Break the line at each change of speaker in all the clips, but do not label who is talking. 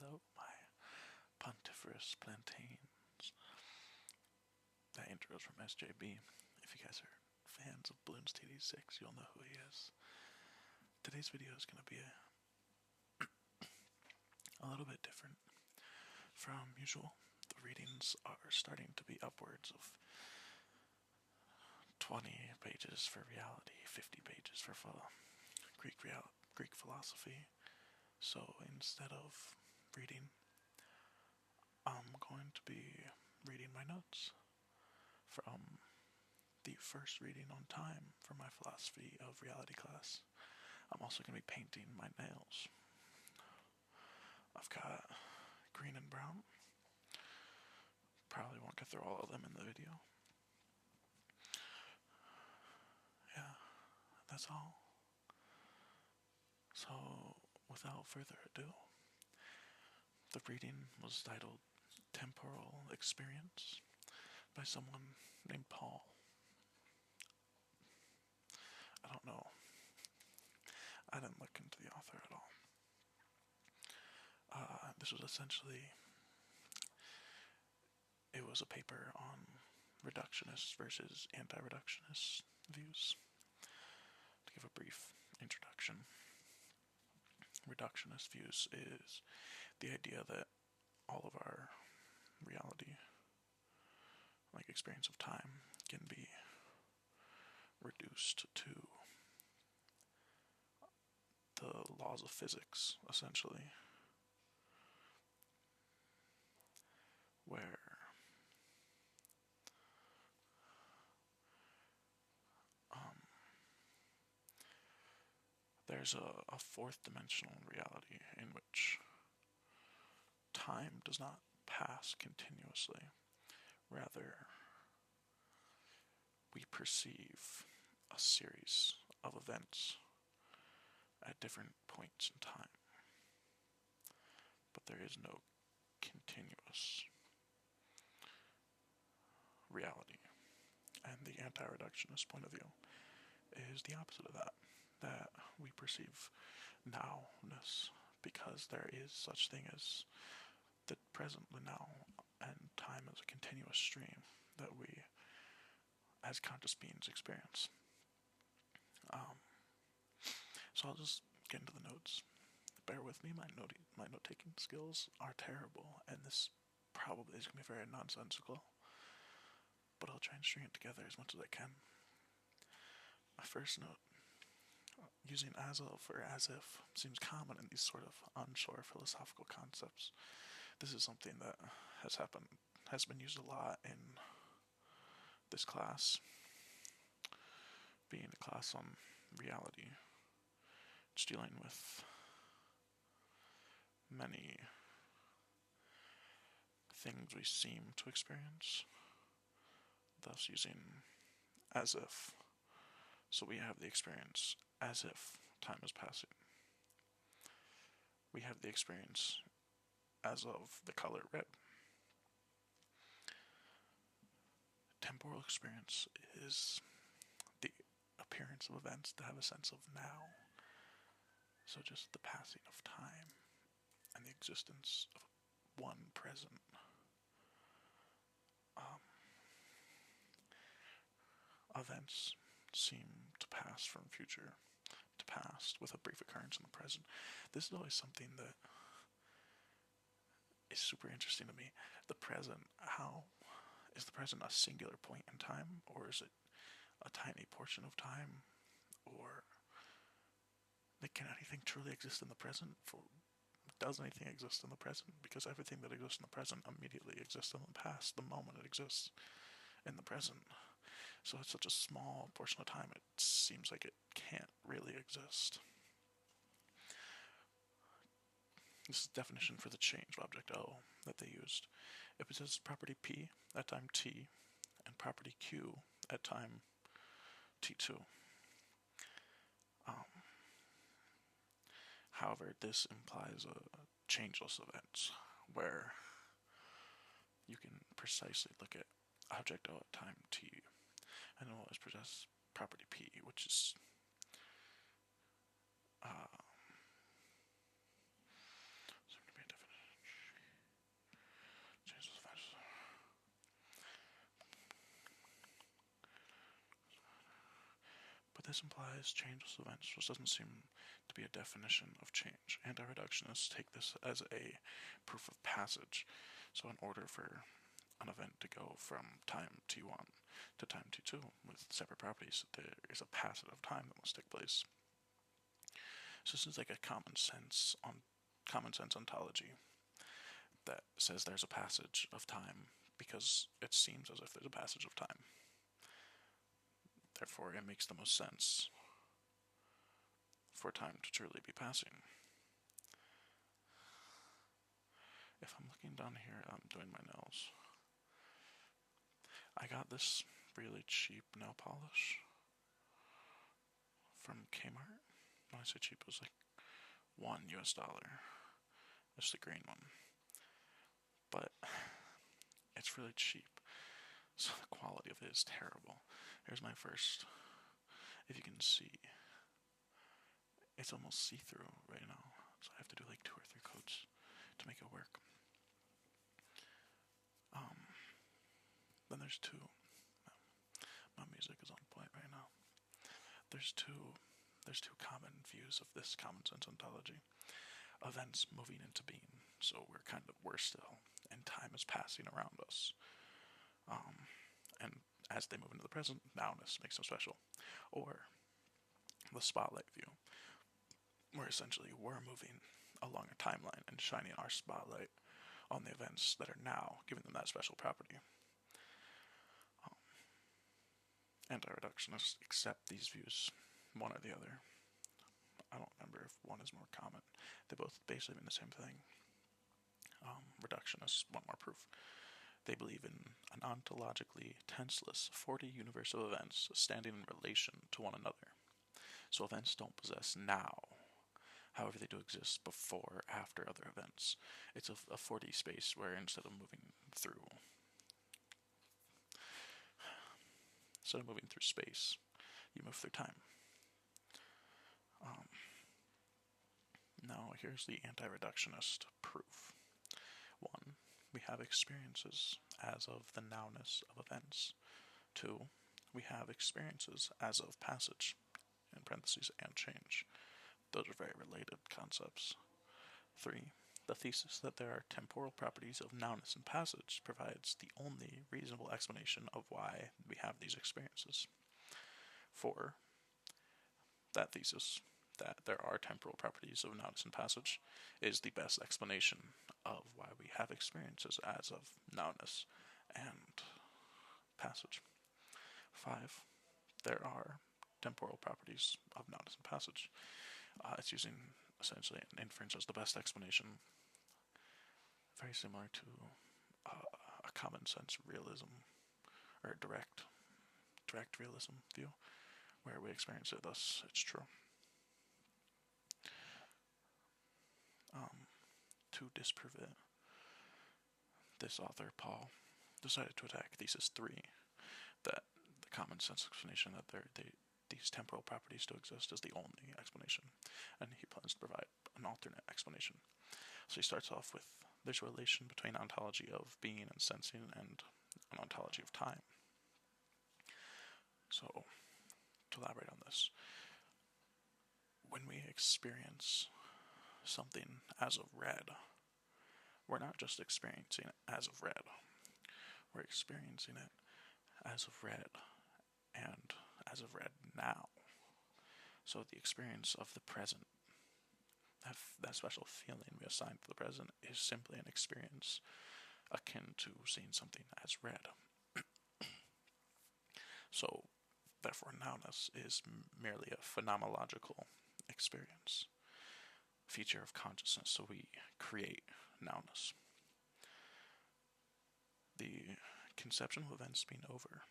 without my pontiferous plantains. That intro is from SJB. If you guys are fans of Bloons TD6, you'll know who he is. Today's video is going to be a little bit different from usual. The readings are starting to be upwards of 20 pages for reality, 50 pages for Greek philosophy. So instead of reading, I'm going to be reading my notes from the first reading on time for my philosophy of reality class. I'm also going to be painting my nails. I've got green and brown. Probably won't get through all of them in the video. Yeah, that's all. So, without further ado, the reading was titled Temporal Experience by someone named Paul. I don't know. I didn't look into the author at all. This was essentially, it was a paper on reductionist versus anti-reductionist views. To give a brief introduction, reductionist views is the idea that all of our reality, like experience of time, can be reduced to the laws of physics, essentially, where there's a fourth dimensional reality in which time does not pass continuously. Rather, we perceive a series of events at different points in time, but there is no continuous reality. And the anti-reductionist point of view is the opposite of that, that we perceive nowness because there is such thing as the present, the now, and time is a continuous stream that we, as conscious beings, experience. So I'll just get into the notes. Bear with me, my note-taking skills are terrible, and this probably is going to be very nonsensical, but I'll try and string it together as much as I can. My first note, using as of or as if seems common in these sort of onshore philosophical concepts. This is something that has been used a lot in this class, being a class on reality. It's dealing with many things we seem to experience, thus using as if. So we have the experience as if time is passing. We have the experience as of the color red. Temporal experience is the appearance of events that have a sense of now. So just the passing of time and the existence of one present. Events seem to pass from future to past with a brief occurrence in the present. This is always something that is super interesting to me. The present, how is the present a singular point in time, or is it a tiny portion of time, or can anything truly exist in the present? Does anything exist in the present? Because everything that exists in the present immediately exists in the past the moment it exists in the present. So it's such a small portion of time, it seems like it can't really exist. This is the definition for the change object O that they used. It possesses property P at time t and property Q at time t2. However, this implies a changeless event where you can precisely look at object O at time t and it will always possess property P, which is this implies changeless events, which doesn't seem to be a definition of change. Anti-reductionists take this as a proof of passage. So in order for an event to go from time t1 to time t2 with separate properties, there is a passage of time that must take place. So this is like a common sense ontology that says there's a passage of time because it seems as if there's a passage of time. Therefore, it makes the most sense for time to truly be passing. If I'm looking down here, I'm doing my nails. I got this really cheap nail polish from Kmart. When I say cheap, it was like $1 US. It's the green one. But it's really cheap, so the quality of it is terrible. Here's my first. If you can see, it's almost see-through right now, so I have to do like 2 or 3 coats to make it work. Then there's 2. My music is on point right now. There's two common views of this common sense ontology. Events moving into being, so we're still, and time is passing around us. And as they move into the present, nowness makes them special. Or the spotlight view, where essentially we're moving along a timeline and shining our spotlight on the events that are now, giving them that special property. Anti-reductionists accept these views, one or the other. I don't remember if one is more common. They both basically mean the same thing. Reductionists want more proof. They believe in an ontologically tenseless 40 universal events standing in relation to one another. So events don't possess now. However, they do exist before or after other events. It's a 4D space where instead of moving through space, you move through time. Now, here's the anti-reductionist proof. 1. We have experiences as of the nowness of events. 2. We have experiences as of passage, in parentheses, and change. Those are very related concepts. 3. The thesis that there are temporal properties of nowness and passage provides the only reasonable explanation of why we have these experiences. 4. That thesis, that there are temporal properties of nowness and passage, is the best explanation of why we have experiences as of nowness and passage. 5. There are temporal properties of nowness and passage. It's using essentially an inference as the best explanation, very similar to a common sense realism, or direct realism view, where we experience it, thus it's true. To disprove it, this author, Paul, decided to attack thesis 3, that the common sense explanation that these temporal properties do exist is the only explanation, and he plans to provide an alternate explanation. So he starts off with, there's a relation between ontology of being and sensing and an ontology of time. So, to elaborate on this, when we experience something as of red, we're not just experiencing it as of red, we're experiencing it as of red and as of red now. So the experience of the present, that special feeling we assign to the present, is simply an experience akin to seeing something as red. So, therefore, nowness is merely a phenomenological experience, feature of consciousness, so we create nowness. The conception of events being over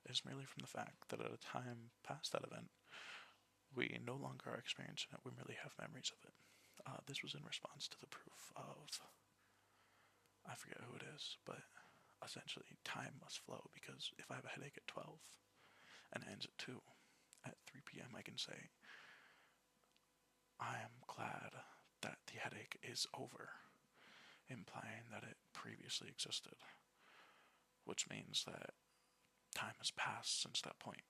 is merely from the fact that at a time past that event, we no longer are experiencing it, we merely have memories of it. This was in response to the proof of, I forget who it is, but essentially time must flow, because if I have a headache at 12 and it ends at 2, at 3 p.m. I can say, I am glad that the headache is over, implying that it previously existed, which means that time has passed since that point.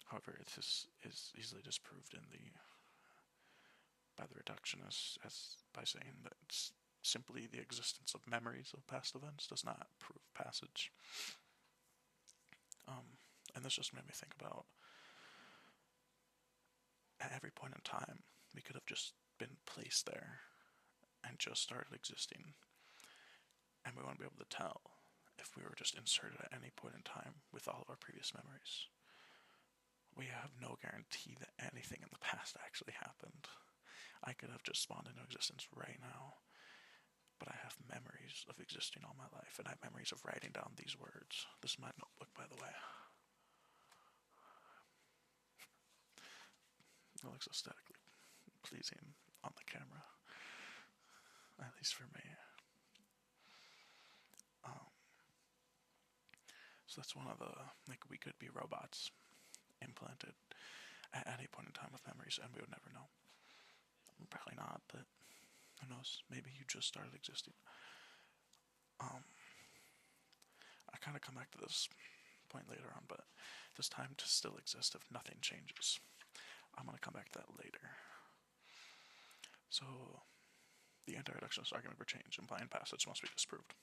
However, this is easily disproved by the reductionists as by saying that it's simply the existence of memories of past events does not prove passage. And this just made me think about, at every point in time, we could have just been placed there and just started existing, and we wouldn't be able to tell if we were just inserted at any point in time with all of our previous memories. We have no guarantee that anything in the past actually happened. I could have just spawned into existence right now, but I have memories of existing all my life, and I have memories of writing down these words. This is my notebook, by the way. It looks aesthetically pleasing on the camera, at least for me. So that's one of the, like, we could be robots implanted at any point in time with memories, and we would never know. Probably not, but who knows? Maybe you just started existing. I kind of come back to this point later on, but there's time to still exist if nothing changes. I'm going to come back to that later. So, the anti-reductionist argument for change implying passage must be disproved.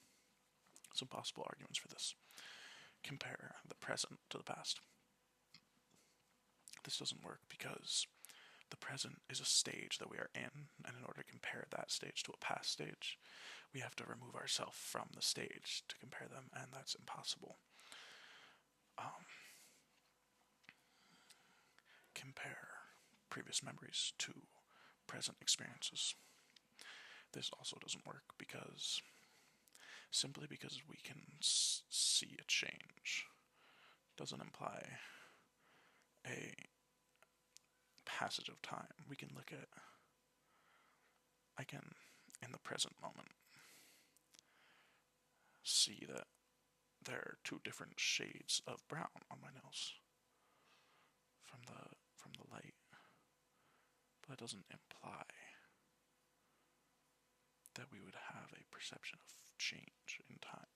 Some possible arguments for this. Compare the present to the past. This doesn't work because the present is a stage that we are in, and in order to compare that stage to a past stage, we have to remove ourselves from the stage to compare them, and that's impossible. Compare previous memories to present experiences. This also doesn't work simply because we can see a change doesn't imply a passage of time. We can look at, I can, in the present moment, see that there are two different shades of brown on my nails from the light, but it doesn't imply that we would have a perception of change in time.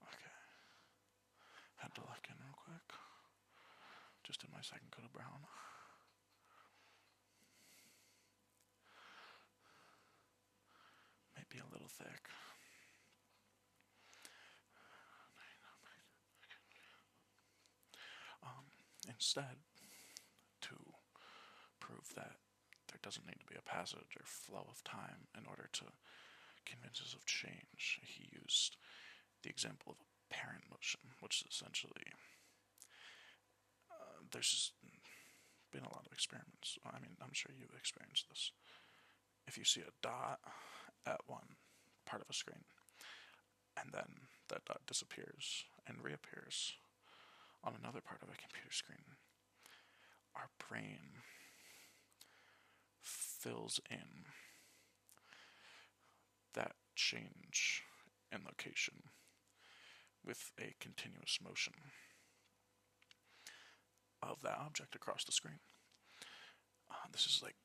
Okay, had to lock in real quick. Just in my second coat of brown. Might be a little thick. Instead, to prove that there doesn't need to be a passage or flow of time in order to convince us of change, he used the example of a parent motion, which is essentially, there's been a lot of experiments. I mean, I'm sure you've experienced this. If you see a dot at one part of a screen, and then that dot disappears and reappears on another part of a computer screen, our brain fills in that change in location with a continuous motion of that object across the screen. This is like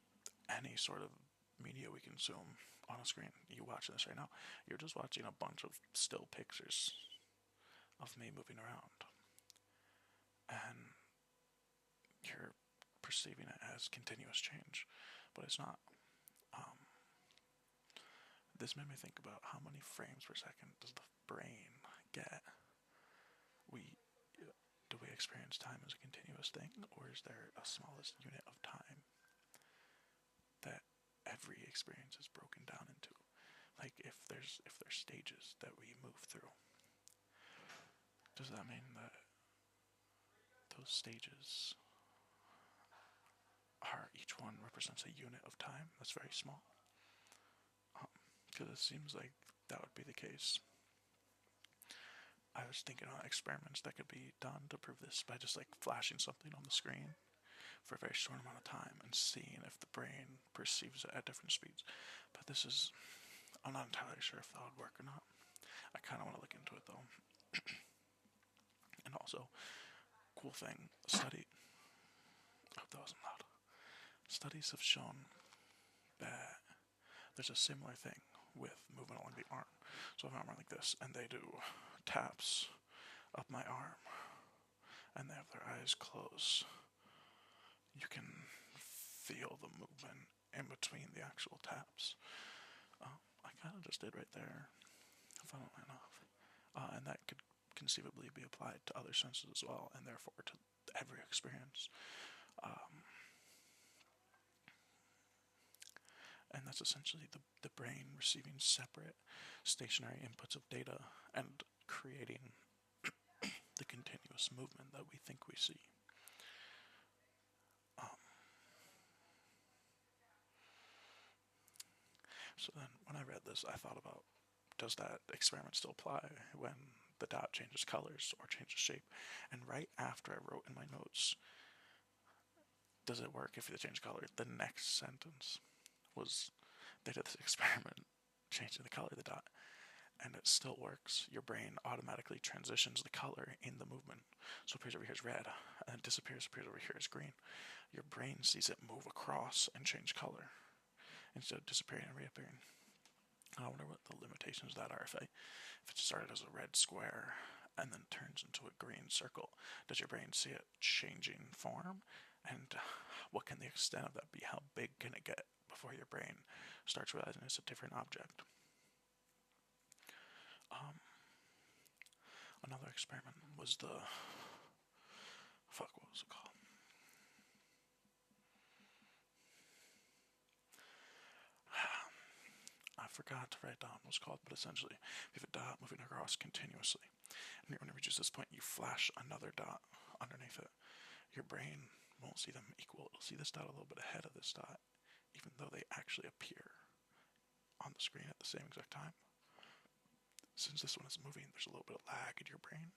any sort of media we consume on a screen. You watching this right now, you're just watching a bunch of still pictures of me moving around, and you're perceiving it as continuous change, but it's not. This made me think about how many frames per second does the brain get? Do we experience time as a continuous thing, or is there a smallest unit of time that every experience is broken down into? Like if there's stages that we move through, does that mean that those stages are, each one represents a unit of time that's very small? Because it seems like that would be the case. I was thinking about experiments that could be done to prove this by just like flashing something on the screen for a very short amount of time and seeing if the brain perceives it at different speeds. But I'm not entirely sure if that would work or not. I kind of want to look into it though. And also, cool thing, a study hope that wasn't loud. Studies have shown that there's a similar thing with movement along the arm. So if I'm like this, and they do taps up my arm, and they have their eyes closed, you can feel the movement in between the actual taps. I kind of just did right there, funnily enough. And that could conceivably be applied to other senses as well, and therefore to every experience. And that's essentially the brain receiving separate stationary inputs of data and creating the continuous movement that we think we see. So then when I read this, I thought about, does that experiment still apply when the dot changes colors or changes shape? And right after I wrote in my notes, does it work if they change color? The next sentence was, they did this experiment changing the color of the dot, and it still works. Your brain automatically transitions the color in the movement. So it appears over here as red, and then disappears, appears over here as green. Your brain sees it move across and change color instead of disappearing and reappearing. I wonder what the limitations of that are. If it started as a red square and then turns into a green circle, does your brain see it changing form? And what can the extent of that be? How big can it get before your brain starts realizing it's a different object? Another experiment was what was it called? I forgot to write down what it's called, but essentially, we have a dot moving across continuously. And when it reaches this point, you flash another dot underneath it. Your brain won't see them equal. It'll see this dot a little bit ahead of this dot, even though they actually appear on the screen at the same exact time. Since this one is moving, there's a little bit of lag in your brain.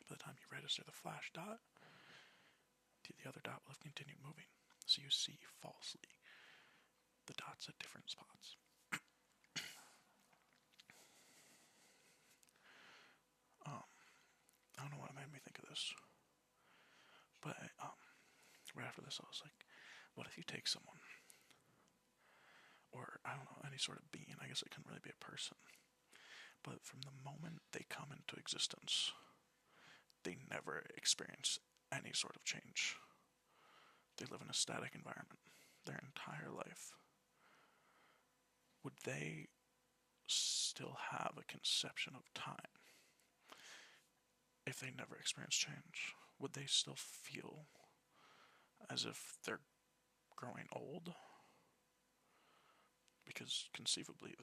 By the time you register the flash dot, the other dot will have continued moving. So you see falsely the dots at different spots. I don't know what made me think of this, but right after this I was like, what if you take someone, or I don't know, any sort of being, I guess it couldn't really be a person, but from the moment they come into existence, they never experience any sort of change. They live in a static environment their entire life. Would they still have a conception of time if they never experience change? Would they still feel as if they're growing old? Because conceivably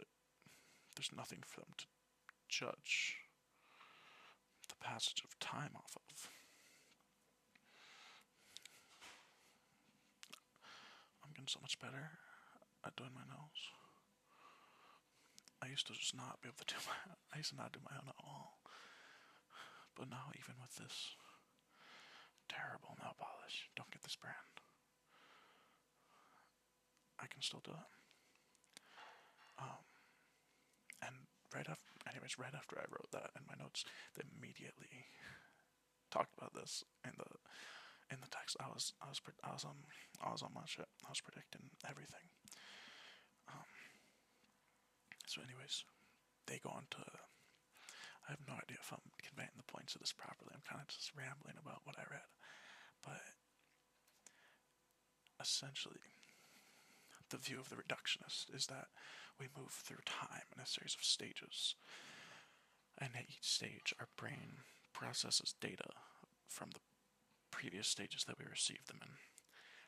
there's nothing for them to judge the passage of time off of. I'm getting so much better at doing my nose. I used to just not be able to I used to not do my own at all. But now, even with this terrible nail polish, don't get this brand, I can still do it. And right after I wrote that in my notes, they immediately talked about this in the text. I was on my shit. I was predicting everything. So, anyways, they go on to. I have no idea if I'm conveying the points of this properly. I'm kind of just rambling about what I read, but essentially, the view of the reductionist is that we move through time in a series of stages, and at each stage, our brain processes data from the previous stages that we received them in.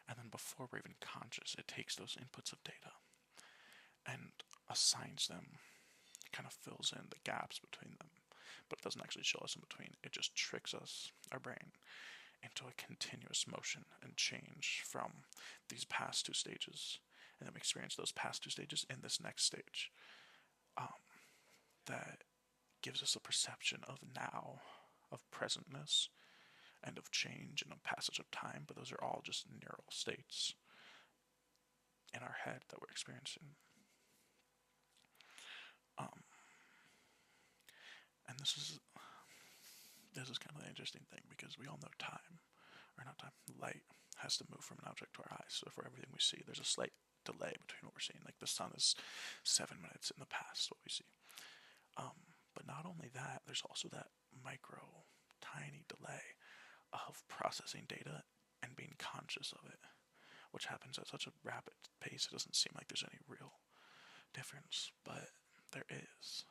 And then before we're even conscious, it takes those inputs of data and assigns them, kind of fills in the gaps between them, but it doesn't actually show us in between. It just tricks us, our brain, into a continuous motion and change from these past two stages. And then we experience those past two stages in this next stage. That gives us a perception of now, of presentness, and of change and of passage of time, but those are all just neural states in our head that we're experiencing. And this is kind of an interesting thing, because we all know time, or not time, light has to move from an object to our eyes. So for everything we see, there's a slight delay between what we're seeing. Like the sun is 7 minutes in the past, what we see. But not only that, there's also that micro, tiny delay of processing data and being conscious of it, which happens at such a rapid pace it doesn't seem like there's any real difference, but there is.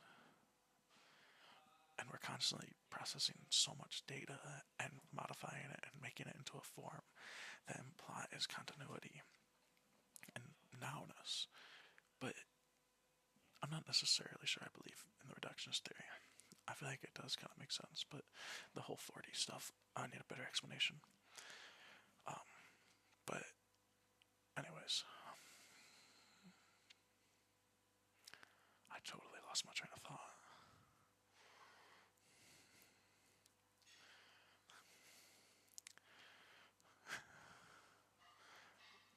And we're constantly processing so much data and modifying it and making it into a form that implies continuity and nowness. But I'm not necessarily sure I believe in the reductionist theory. I feel like it does kind of make sense, but the whole 4D stuff, I need a better explanation. But anyways, I totally lost my train of thought.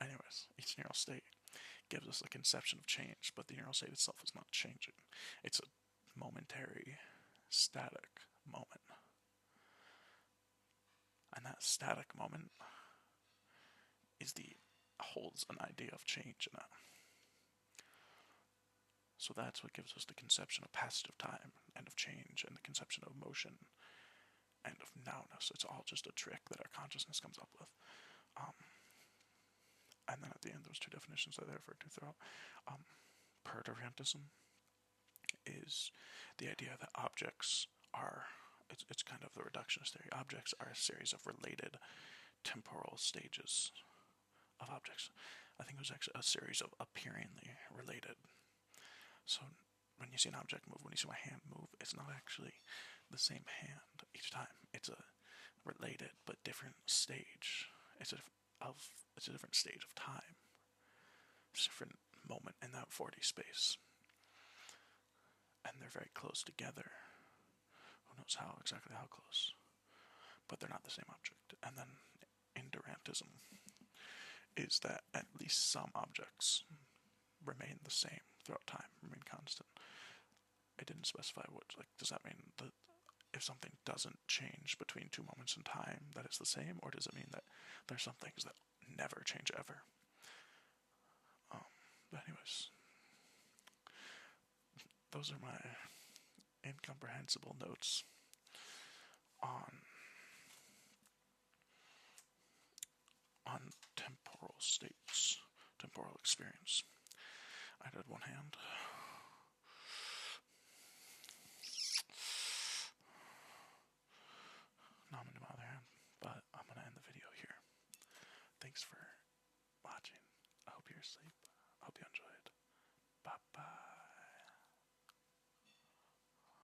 Anyways, each neural state gives us a conception of change, but the neural state itself is not changing. It's a momentary, static moment. And that static moment holds an idea of change in it. So that's what gives us the conception of passage of time and of change and the conception of motion and of nowness. It's all just a trick that our consciousness comes up with. And then at the end, those two definitions that I referred to throughout. Perdurantism is the idea that objects are, it's kind of the reductionist theory. Objects are a series of related temporal stages of objects. I think it was actually a series of appearingly related. So when you see an object move, when you see my hand move, it's not actually the same hand each time. It's a related but different stage. It's a different stage of time. It's a different moment in that 4D space. And they're very close together. Who knows exactly how close. But they're not the same object. And then indurantism is that at least some objects remain the same throughout time, remain constant. It didn't specify what, does that mean that if something doesn't change between two moments in time, that it's the same, or does it mean that there's some things that never change ever? But anyways, those are my incomprehensible notes on temporal states, temporal experience. I did one hand. Now I'm into my other hand, but I'm gonna end the video here. Thanks for watching. I hope you're asleep. I hope you enjoyed. Bye bye.